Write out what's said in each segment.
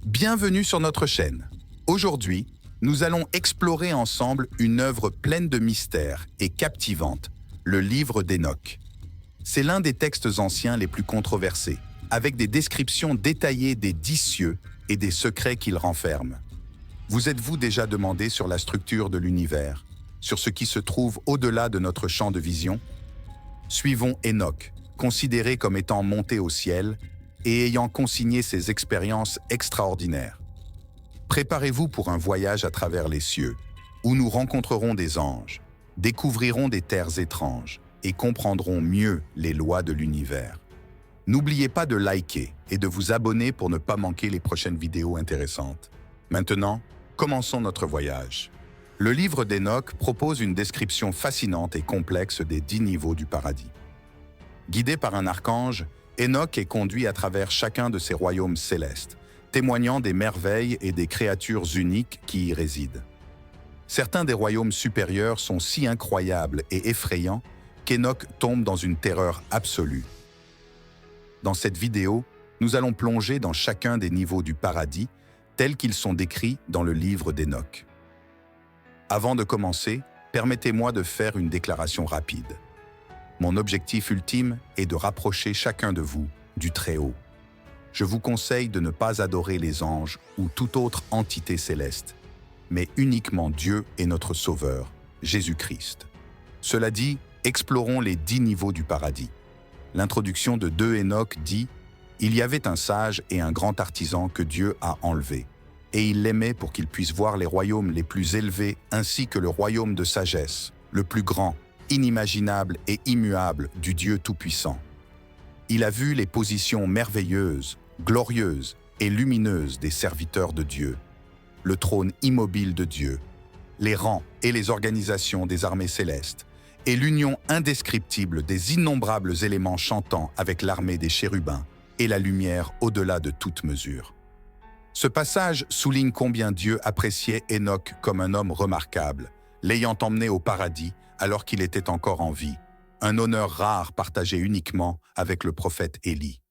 Bienvenue sur notre chaîne. Aujourd'hui, nous allons explorer ensemble une œuvre pleine de mystères et captivante, le livre d'Hénoch. C'est l'un des textes anciens les plus controversés, avec des descriptions détaillées des 10 cieux et des secrets qu'il renferme. Vous êtes-vous déjà demandé sur la structure de l'univers, sur ce qui se trouve au-delà de notre champ de vision? Suivons Hénoch, considéré comme étant monté au ciel et ayant consigné ses expériences extraordinaires. Préparez-vous pour un voyage à travers les cieux, où nous rencontrerons des anges, découvrirons des terres étranges et comprendrons mieux les lois de l'univers. N'oubliez pas de liker et de vous abonner pour ne pas manquer les prochaines vidéos intéressantes. Maintenant, commençons notre voyage. Le livre d'Hénoch propose une description fascinante et complexe des 10 niveaux du paradis. Guidé par un archange, Hénoch est conduit à travers chacun de ces royaumes célestes, témoignant des merveilles et des créatures uniques qui y résident. Certains des royaumes supérieurs sont si incroyables et effrayants qu'Hénoch tombe dans une terreur absolue. Dans cette vidéo, nous allons plonger dans chacun des niveaux du paradis, tels qu'ils sont décrits dans le livre d'Hénoch. Avant de commencer, permettez-moi de faire une déclaration rapide. Mon objectif ultime est de rapprocher chacun de vous du Très-Haut. Je vous conseille de ne pas adorer les anges ou toute autre entité céleste, mais uniquement Dieu et notre Sauveur, Jésus-Christ. Cela dit, explorons les 10 niveaux du paradis. L'introduction de 2 Hénoch dit « Il y avait un sage et un grand artisan que Dieu a enlevé, et il l'aimait pour qu'il puisse voir les royaumes les plus élevés ainsi que le royaume de sagesse, le plus grand, inimaginable et immuable du Dieu Tout-Puissant. Il a vu les positions merveilleuses, glorieuses et lumineuses des serviteurs de Dieu, le trône immobile de Dieu, les rangs et les organisations des armées célestes, et l'union indescriptible des innombrables éléments chantants avec l'armée des chérubins et la lumière au-delà de toute mesure. Ce passage souligne combien Dieu appréciait Hénoch comme un homme remarquable, l'ayant emmené au paradis alors qu'il était encore en vie, un honneur rare partagé uniquement avec le prophète Élie.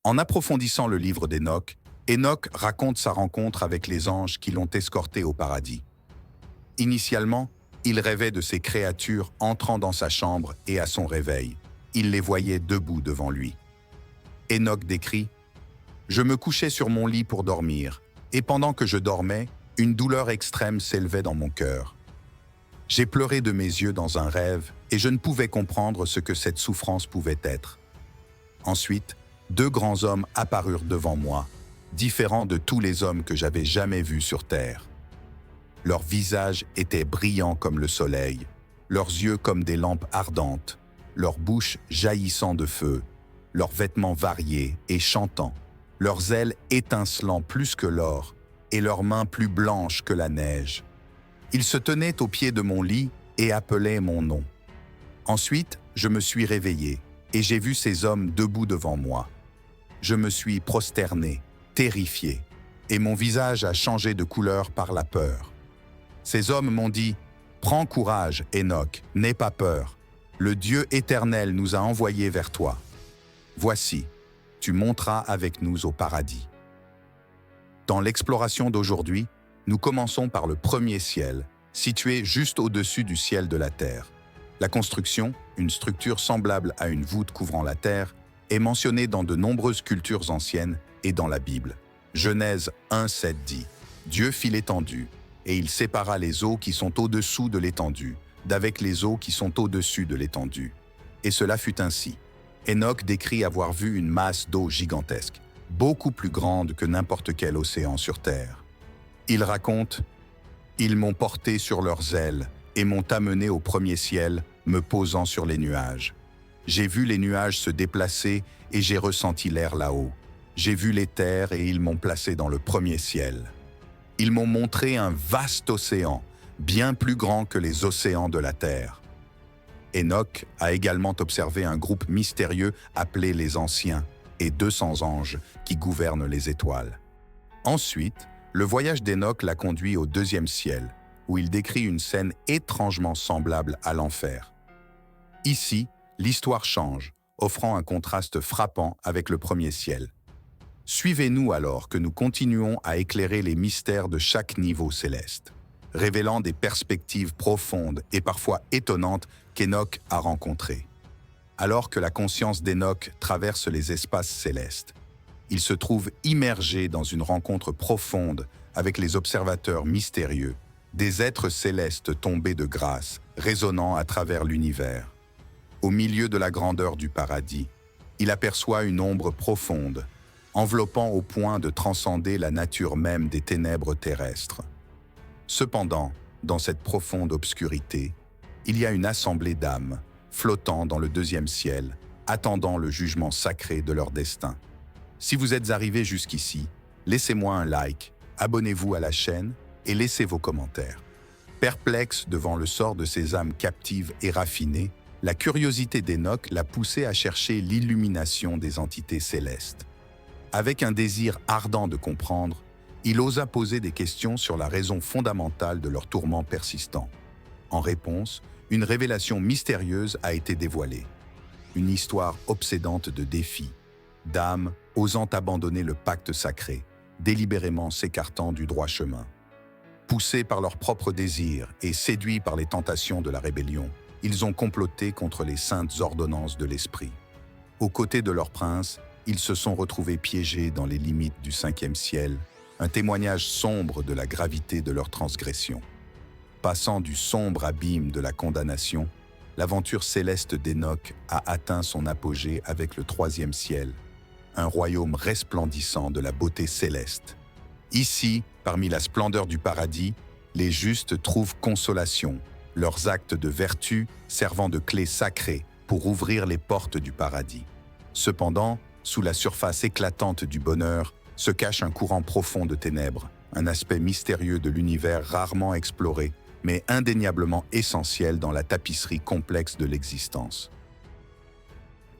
En approfondissant le livre d'Hénoch, Hénoch raconte sa rencontre avec les anges qui l'ont escorté au paradis. Initialement, il rêvait de ces créatures entrant dans sa chambre et à son réveil, il les voyait debout devant lui. Hénoch décrit « Je me couchais sur mon lit pour dormir, et pendant que je dormais, une douleur extrême s'élevait dans mon cœur. J'ai pleuré de mes yeux dans un rêve et je ne pouvais comprendre ce que cette souffrance pouvait être. Ensuite, 2 grands hommes apparurent devant moi, différents de tous les hommes que j'avais jamais vus sur terre. Leurs visages étaient brillants comme le soleil, leurs yeux comme des lampes ardentes, leurs bouches jaillissant de feu, leurs vêtements variés et chantants, leurs ailes étincelant plus que l'or et leurs mains plus blanches que la neige. Ils se tenaient au pied de mon lit et appelaient mon nom. Ensuite, je me suis réveillé et j'ai vu ces hommes debout devant moi. Je me suis prosterné, terrifié, et mon visage a changé de couleur par la peur. Ces hommes m'ont dit « Prends courage, Hénoch, n'aie pas peur. Le Dieu éternel nous a envoyés vers toi. Voici, tu monteras avec nous au paradis. » Dans l'exploration d'aujourd'hui, nous commençons par le premier ciel, situé juste au-dessus du ciel de la terre. La construction, une structure semblable à une voûte couvrant la terre, est mentionnée dans de nombreuses cultures anciennes et dans la Bible. Genèse 1:7 dit « Dieu fit l'étendue, et il sépara les eaux qui sont au-dessous de l'étendue, d'avec les eaux qui sont au-dessus de l'étendue. Et cela fut ainsi. » Hénoch décrit avoir vu une masse d'eau gigantesque, beaucoup plus grande que n'importe quel océan sur terre. Il raconte « Ils m'ont porté sur leurs ailes et m'ont amené au premier ciel, me posant sur les nuages. J'ai vu les nuages se déplacer et j'ai ressenti l'air là-haut. J'ai vu les terres et ils m'ont placé dans le premier ciel. Ils m'ont montré un vaste océan, bien plus grand que les océans de la terre. » Hénoch a également observé un groupe mystérieux appelé les Anciens et 200 anges qui gouvernent les étoiles. Ensuite, le voyage d'Hénoch l'a conduit au 2e ciel, où il décrit une scène étrangement semblable à l'enfer. Ici, l'histoire change, offrant un contraste frappant avec le premier ciel. Suivez-nous alors que nous continuons à éclairer les mystères de chaque niveau céleste, révélant des perspectives profondes et parfois étonnantes qu'Enoch a rencontrées. Alors que la conscience d'Enoch traverse les espaces célestes, il se trouve immergé dans une rencontre profonde avec les observateurs mystérieux, des êtres célestes tombés de grâce, résonnant à travers l'univers. Au milieu de la grandeur du paradis, il aperçoit une ombre profonde, enveloppant au point de transcender la nature même des ténèbres terrestres. Cependant, dans cette profonde obscurité, il y a une assemblée d'âmes, flottant dans le deuxième ciel, attendant le jugement sacré de leur destin. Si vous êtes arrivé jusqu'ici, laissez-moi un like, abonnez-vous à la chaîne et laissez vos commentaires. Perplexe devant le sort de ces âmes captives et raffinées, la curiosité d'Enoch l'a poussé à chercher l'illumination des entités célestes. Avec un désir ardent de comprendre, il osa poser des questions sur la raison fondamentale de leur tourment persistant. En réponse, une révélation mystérieuse a été dévoilée. Une histoire obsédante de défis, d'âmes osant abandonner le pacte sacré, délibérément s'écartant du droit chemin. Poussés par leurs propres désirs et séduits par les tentations de la rébellion, ils ont comploté contre les saintes ordonnances de l'esprit. Aux côtés de leur prince, ils se sont retrouvés piégés dans les limites du cinquième ciel, un témoignage sombre de la gravité de leur transgression. Passant du sombre abîme de la condamnation, l'aventure céleste d'Enoch a atteint son apogée avec le troisième ciel, un royaume resplendissant de la beauté céleste. Ici, parmi la splendeur du paradis, les justes trouvent consolation, leurs actes de vertu servant de clé sacrée pour ouvrir les portes du paradis. Cependant, sous la surface éclatante du bonheur, se cache un courant profond de ténèbres, un aspect mystérieux de l'univers rarement exploré, mais indéniablement essentiel dans la tapisserie complexe de l'existence.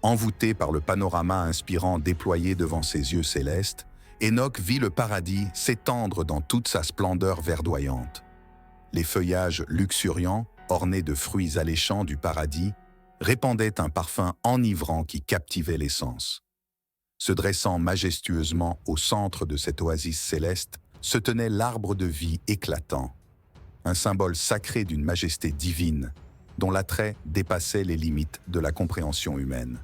Envoûté par le panorama inspirant déployé devant ses yeux célestes, Enoch vit le paradis s'étendre dans toute sa splendeur verdoyante. Les feuillages luxuriants, ornés de fruits alléchants du paradis, répandaient un parfum enivrant qui captivait les sens. Se dressant majestueusement au centre de cette oasis céleste, se tenait l'arbre de vie éclatant, un symbole sacré d'une majesté divine, dont l'attrait dépassait les limites de la compréhension humaine.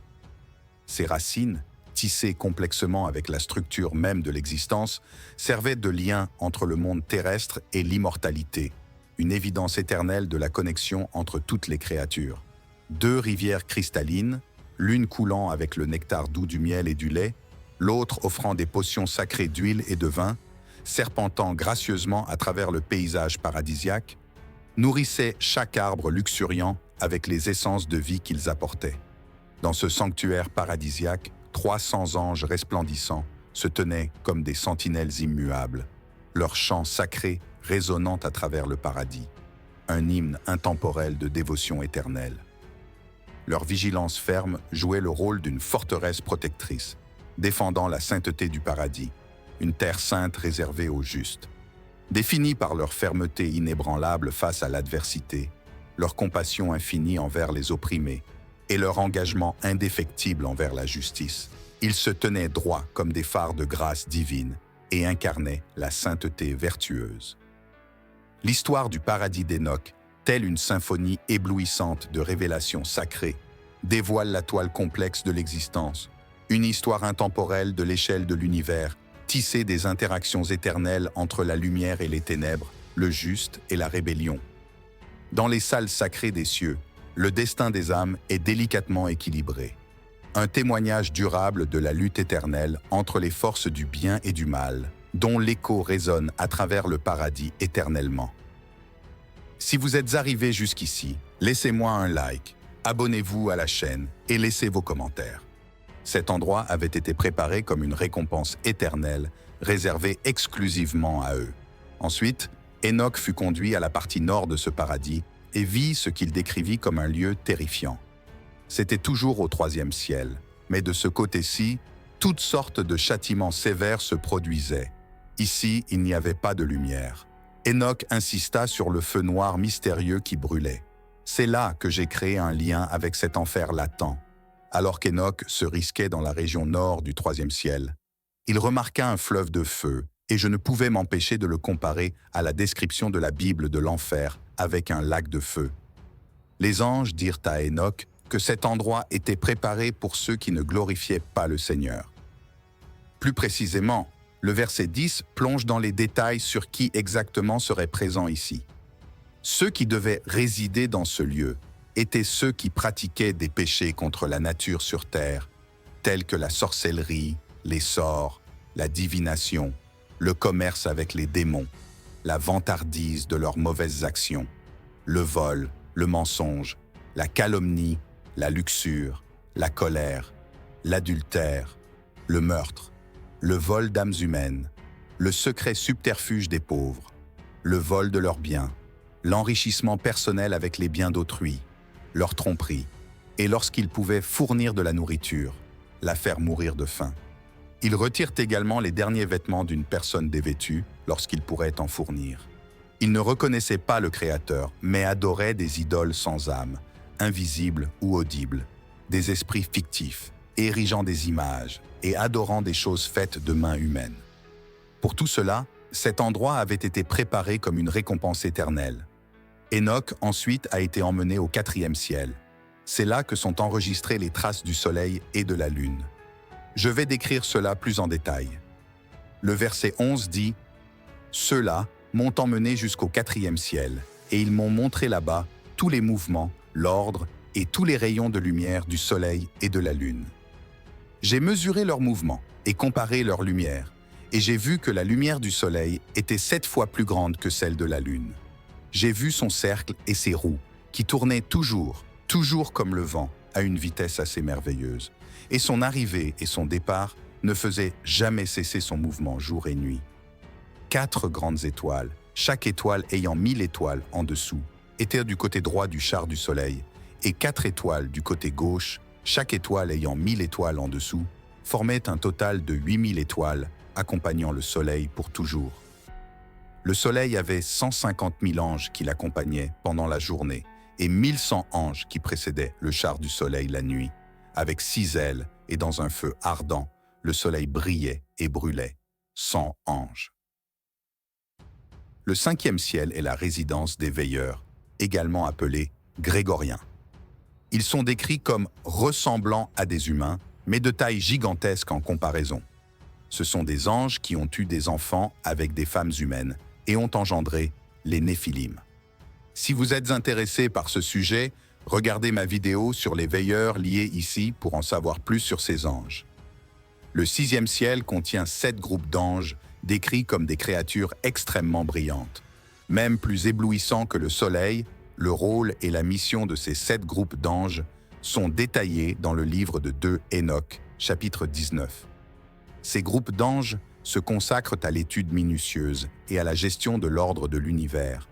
Ses racines, tissées complexement avec la structure même de l'existence, servaient de lien entre le monde terrestre et l'immortalité, une évidence éternelle de la connexion entre toutes les créatures. Deux rivières cristallines, l'une coulant avec le nectar doux du miel et du lait, l'autre offrant des potions sacrées d'huile et de vin, serpentant gracieusement à travers le paysage paradisiaque, nourrissaient chaque arbre luxuriant avec les essences de vie qu'ils apportaient. Dans ce sanctuaire paradisiaque, 300 anges resplendissants se tenaient comme des sentinelles immuables, leur chant sacré résonnant à travers le paradis, un hymne intemporel de dévotion éternelle. Leur vigilance ferme jouait le rôle d'une forteresse protectrice, défendant la sainteté du paradis, une terre sainte réservée aux justes. Définis par leur fermeté inébranlable face à l'adversité, leur compassion infinie envers les opprimés et leur engagement indéfectible envers la justice, ils se tenaient droits comme des phares de grâce divine et incarnaient la sainteté vertueuse. L'histoire du paradis d'Enoch, telle une symphonie éblouissante de révélations sacrées, dévoile la toile complexe de l'existence, une histoire intemporelle de l'échelle de l'univers, tissée des interactions éternelles entre la lumière et les ténèbres, le juste et la rébellion. Dans les salles sacrées des cieux, le destin des âmes est délicatement équilibré. Un témoignage durable de la lutte éternelle entre les forces du bien et du mal, dont l'écho résonne à travers le paradis éternellement. Si vous êtes arrivé jusqu'ici, laissez-moi un like, abonnez-vous à la chaîne et laissez vos commentaires. Cet endroit avait été préparé comme une récompense éternelle, réservée exclusivement à eux. Ensuite, Enoch fut conduit à la partie nord de ce paradis et vit ce qu'il décrivit comme un lieu terrifiant. C'était toujours au troisième ciel, mais de ce côté-ci, toutes sortes de châtiments sévères se produisaient. Ici, il n'y avait pas de lumière. Enoch insista sur le feu noir mystérieux qui brûlait. C'est là que j'ai créé un lien avec cet enfer latent. Alors qu'Enoch se risquait dans la région nord du troisième ciel, il remarqua un fleuve de feu, et je ne pouvais m'empêcher de le comparer à la description de la Bible de l'enfer avec un lac de feu. Les anges dirent à Enoch que cet endroit était préparé pour ceux qui ne glorifiaient pas le Seigneur. Plus précisément, le verset 10 plonge dans les détails sur qui exactement serait présent ici. Ceux qui devaient résider dans ce lieu étaient ceux qui pratiquaient des péchés contre la nature sur terre, tels que la sorcellerie, les sorts, la divination, le commerce avec les démons, la vantardise de leurs mauvaises actions, le vol, le mensonge, la calomnie, la luxure, la colère, l'adultère, le meurtre, le vol d'âmes humaines, le secret subterfuge des pauvres, le vol de leurs biens, l'enrichissement personnel avec les biens d'autrui, leur tromperie, et lorsqu'ils pouvaient fournir de la nourriture, la faire mourir de faim. Ils retirent également les derniers vêtements d'une personne dévêtue lorsqu'ils pourraient en fournir. Ils ne reconnaissaient pas le Créateur, mais adoraient des idoles sans âme, invisibles ou audibles, des esprits fictifs, érigeant des images et adorant des choses faites de mains humaines. Pour tout cela, cet endroit avait été préparé comme une récompense éternelle. Enoch ensuite a été emmené au 4e ciel. C'est là que sont enregistrées les traces du soleil et de la lune. Je vais décrire cela plus en détail. Le verset 11 dit « Ceux-là m'ont emmené jusqu'au 4e ciel, et ils m'ont montré là-bas tous les mouvements, l'ordre et tous les rayons de lumière du soleil et de la lune. J'ai mesuré leurs mouvements et comparé leur lumière, et j'ai vu que la lumière du soleil était 7 fois plus grande que celle de la lune. J'ai vu son cercle et ses roues, qui tournaient toujours comme le vent, à une vitesse assez merveilleuse, et son arrivée et son départ ne faisaient jamais cesser son mouvement jour et nuit. 4 grandes étoiles, chaque étoile ayant 1000 étoiles en dessous, étaient du côté droit du char du soleil, et 4 étoiles du côté gauche, chaque étoile ayant 1000 étoiles en dessous, formaient un total de 8000 étoiles, accompagnant le soleil pour toujours. Le soleil avait 150 000 anges qui l'accompagnaient pendant la journée, et 1100 anges qui précédaient le char du soleil la nuit. Avec 6 ailes et dans un feu ardent, le soleil brillait et brûlait. 100 anges. Le 5e ciel est la résidence des veilleurs, également appelés grégoriens. Ils sont décrits comme ressemblant à des humains, mais de taille gigantesque en comparaison. Ce sont des anges qui ont eu des enfants avec des femmes humaines et ont engendré les Néphilim. Si vous êtes intéressé par ce sujet, regardez ma vidéo sur les veilleurs liés ici pour en savoir plus sur ces anges. Le 6e ciel contient 7 groupes d'anges décrits comme des créatures extrêmement brillantes. Même plus éblouissants que le soleil, le rôle et la mission de ces 7 groupes d'anges sont détaillés dans le livre de 2 Enoch, chapitre 19. Ces groupes d'anges se consacrent à l'étude minutieuse et à la gestion de l'ordre de l'univers,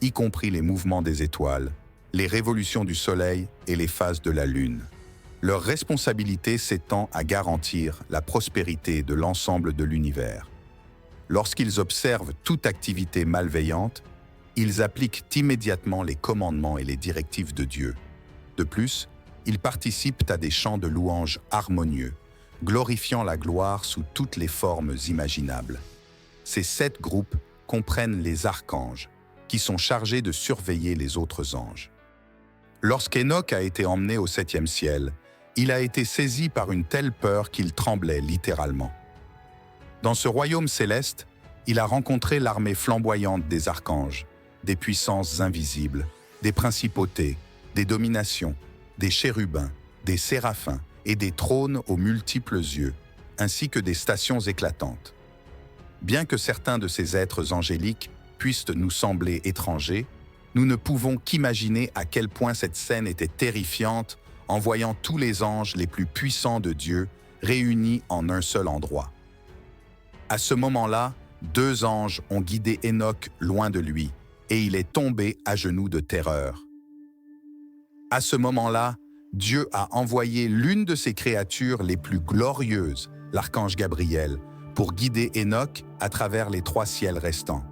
y compris les mouvements des étoiles, les révolutions du soleil et les phases de la lune. Leur responsabilité s'étend à garantir la prospérité de l'ensemble de l'univers. Lorsqu'ils observent toute activité malveillante, ils appliquent immédiatement les commandements et les directives de Dieu. De plus, ils participent à des chants de louanges harmonieux, glorifiant la gloire sous toutes les formes imaginables. Ces 7 groupes comprennent les archanges, qui sont chargés de surveiller les autres anges. Lorsqu'Enoch a été emmené au 7e ciel, il a été saisi par une telle peur qu'il tremblait littéralement. Dans ce royaume céleste, il a rencontré l'armée flamboyante des archanges, des puissances invisibles, des principautés, des dominations, des chérubins, des séraphins et des trônes aux multiples yeux, ainsi que des stations éclatantes. Bien que certains de ces êtres angéliques puissent nous sembler étrangers, nous ne pouvons qu'imaginer à quel point cette scène était terrifiante en voyant tous les anges les plus puissants de Dieu réunis en un seul endroit. À ce moment-là, 2 anges ont guidé Enoch loin de lui, et il est tombé à genoux de terreur. À ce moment-là, Dieu a envoyé l'une de ses créatures les plus glorieuses, l'archange Gabriel, pour guider Enoch à travers les 3 ciels restants.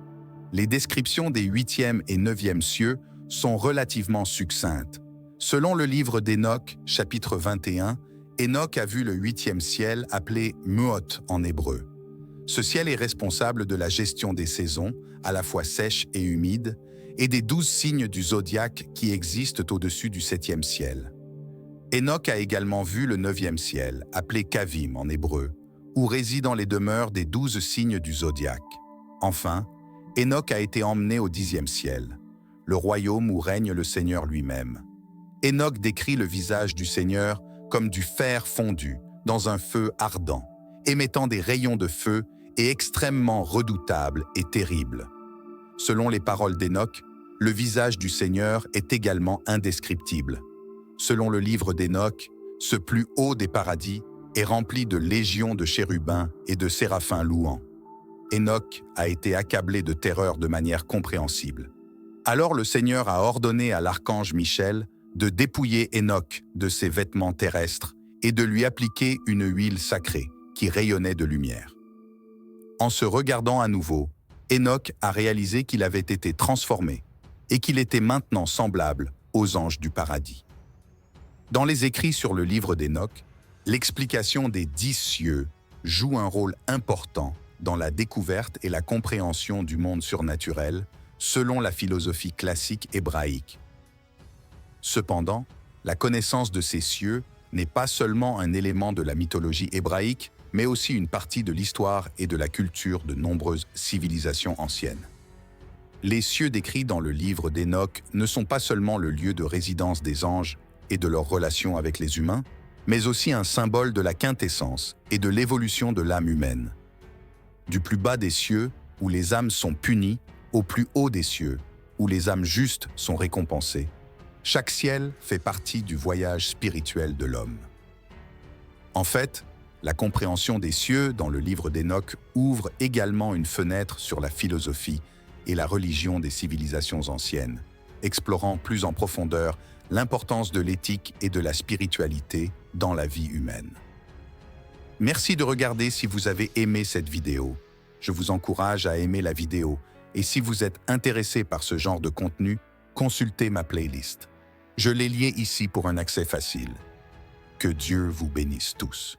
Les descriptions des 8e et 9e cieux sont relativement succinctes. Selon le livre d'Enoch, chapitre 21, Enoch a vu le 8e ciel appelé Muot en hébreu. Ce ciel est responsable de la gestion des saisons, à la fois sèches et humides, et des 12 signes du zodiaque qui existent au-dessus du 7e ciel. Enoch a également vu le 9e ciel, appelé Kavim en hébreu, où résident les demeures des 12 signes du zodiaque. Enfin, Enoch a été emmené au 10e ciel, le royaume où règne le Seigneur lui-même. Enoch décrit le visage du Seigneur comme du fer fondu dans un feu ardent, émettant des rayons de feu et extrêmement redoutable et terrible. Selon les paroles d'Enoch, le visage du Seigneur est également indescriptible. Selon le livre d'Enoch, ce plus haut des paradis est rempli de légions de chérubins et de séraphins louants. Enoch a été accablé de terreur de manière compréhensible. Alors le Seigneur a ordonné à l'archange Michel de dépouiller Enoch de ses vêtements terrestres et de lui appliquer une huile sacrée qui rayonnait de lumière. En se regardant à nouveau, Enoch a réalisé qu'il avait été transformé et qu'il était maintenant semblable aux anges du paradis. Dans les écrits sur le livre d'Enoch, l'explication des 10 cieux joue un rôle important dans la découverte et la compréhension du monde surnaturel selon la philosophie classique hébraïque. Cependant, la connaissance de ces cieux n'est pas seulement un élément de la mythologie hébraïque, mais aussi une partie de l'histoire et de la culture de nombreuses civilisations anciennes. Les cieux décrits dans le livre d'Enoch ne sont pas seulement le lieu de résidence des anges et de leur relation avec les humains, mais aussi un symbole de la quintessence et de l'évolution de l'âme humaine. Du plus bas des cieux, où les âmes sont punies, au plus haut des cieux, où les âmes justes sont récompensées, chaque ciel fait partie du voyage spirituel de l'homme. En fait, la compréhension des cieux dans le livre d'Enoch ouvre également une fenêtre sur la philosophie et la religion des civilisations anciennes, explorant plus en profondeur l'importance de l'éthique et de la spiritualité dans la vie humaine. Merci de regarder si vous avez aimé cette vidéo. Je vous encourage à aimer la vidéo et si vous êtes intéressé par ce genre de contenu, consultez ma playlist. Je l'ai liée ici pour un accès facile. Que Dieu vous bénisse tous.